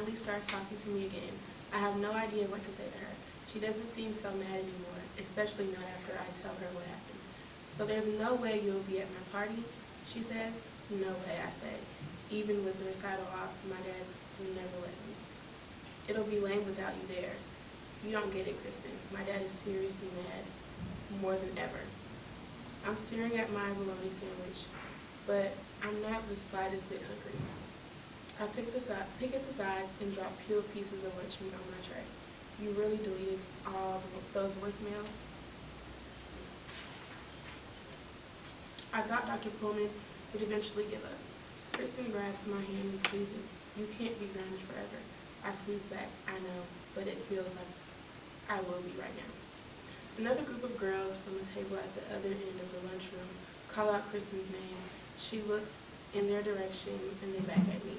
finally starts talking to me again. I have no idea what to say to her. She doesn't seem so mad anymore, especially not after I tell her what happened. So there's no way you'll be at my party, she says. No way, I say. Even with the recital off, my dad will never let me. It'll be lame without you there. You don't get it, Kristen. My dad is seriously mad, more than ever. I'm staring at my bologna sandwich, but I'm not the slightest bit hungry. I pick at the sides and drop peeled pieces of lunch meat on my tray. You really deleted all those voicemails? I thought Dr. Pullman would eventually give up. Kristen grabs my hand and squeezes. You can't be grounded forever. I squeeze back. I know, but it feels like I will be right now. Another group of girls from the table at the other end of the lunchroom call out Kristen's name. She looks in their direction and then back at me.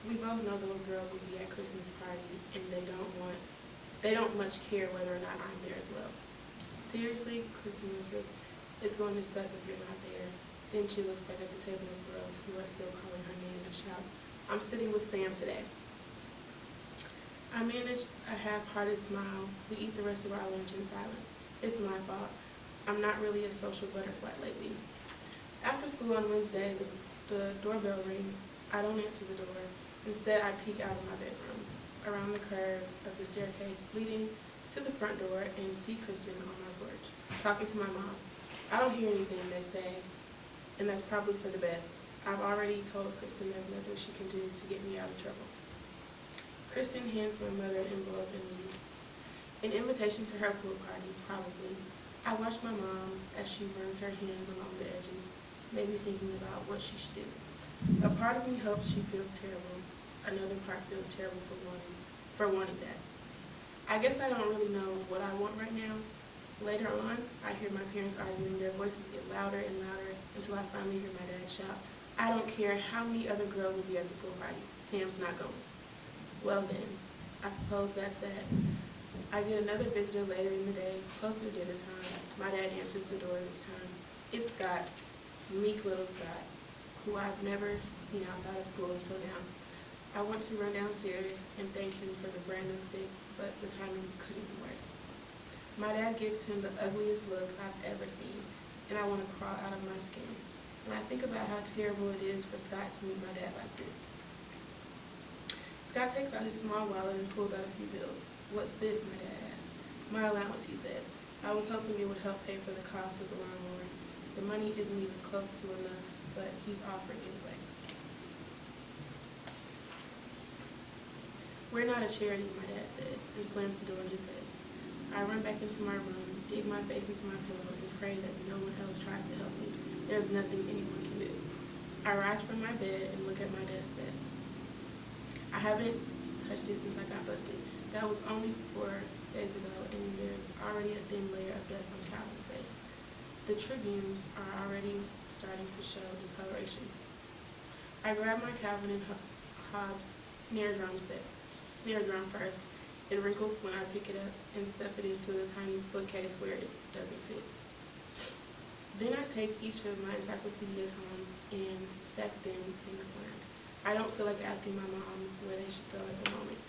We both know those girls will be at Kristen's party, and they don't much care whether or not I'm there as well. Seriously, Kristen whispers, it's going to suck if you're not there. Then she looks back at the table of girls who are still calling her name and shouts, I'm sitting with Sam today. I manage a half-hearted smile. We eat the rest of our lunch in silence. It's my fault. I'm not really a social butterfly lately. After school on Wednesday, the doorbell rings. I don't answer the door. Instead, I peek out of my bedroom, around the curve of the staircase leading to the front door, and see Kristen on my porch, talking to my mom. I don't hear anything they say, and that's probably for the best. I've already told Kristen there's nothing she can do to get me out of trouble. Kristen hands my mother an envelope and leaves. An invitation to her pool party, probably. I watch my mom as she runs her hands along the edges, maybe thinking about what she should do. A part of me hopes she feels terrible. Another part feels terrible for wanting that. I guess I don't really know what I want right now. Later on, I hear my parents arguing. Their voices get louder and louder until I finally hear my dad shout, I don't care how many other girls will be at the pool party. Sam's not going. Well then, I suppose that's that. I get another visitor later in the day, closer to dinner time. My dad answers the door this time. It's Scott, meek little Scott, who I've never seen outside of school until now. I want to run downstairs and thank him for the brand new sticks, but the timing couldn't be worse. My dad gives him the ugliest look I've ever seen, and I want to crawl out of my skin. And I think about how terrible it is for Scott to meet my dad like this. Scott takes out his small wallet and pulls out a few bills. What's this, my dad asks. My allowance, he says. I was hoping it would help pay for the cost of the lawnmower. The money isn't even close to enough, but he's offering anyway. We're not a charity, my dad says, and slams the door in his face. I run back into my room, dig my face into my pillow, and pray that no one else tries to help me. There's nothing anyone can do. I rise from my bed and look at my desk set. I haven't touched it since I got busted. That was only 4 days ago, and there's already a thin layer of dust on Calvin's face. The tribunes are already starting to show discoloration. I grab my Calvin and Hobbes snare drum first. It wrinkles when I pick it up and stuff it into the tiny bookcase where it doesn't fit. Then I take each of my encyclopedia tomes and stack them in the corner. I don't feel like asking my mom where they should go at the moment.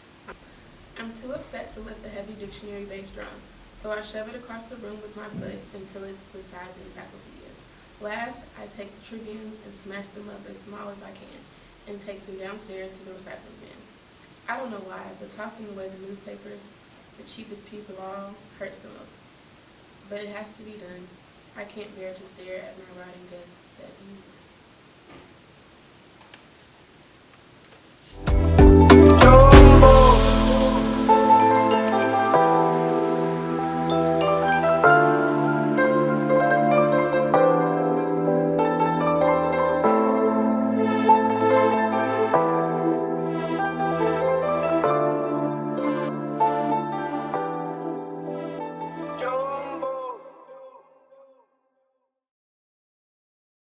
I'm too upset to let the heavy dictionary bass drum, so I shove it across the room with my foot until it's beside the encyclopedias. Last, I take the tribunes and smash them up as small as I can and take them downstairs to the recycling bin. I don't know why, but tossing away the newspapers, the cheapest piece of all, hurts the most. But it has to be done. I can't bear to stare at my writing desk set anymore.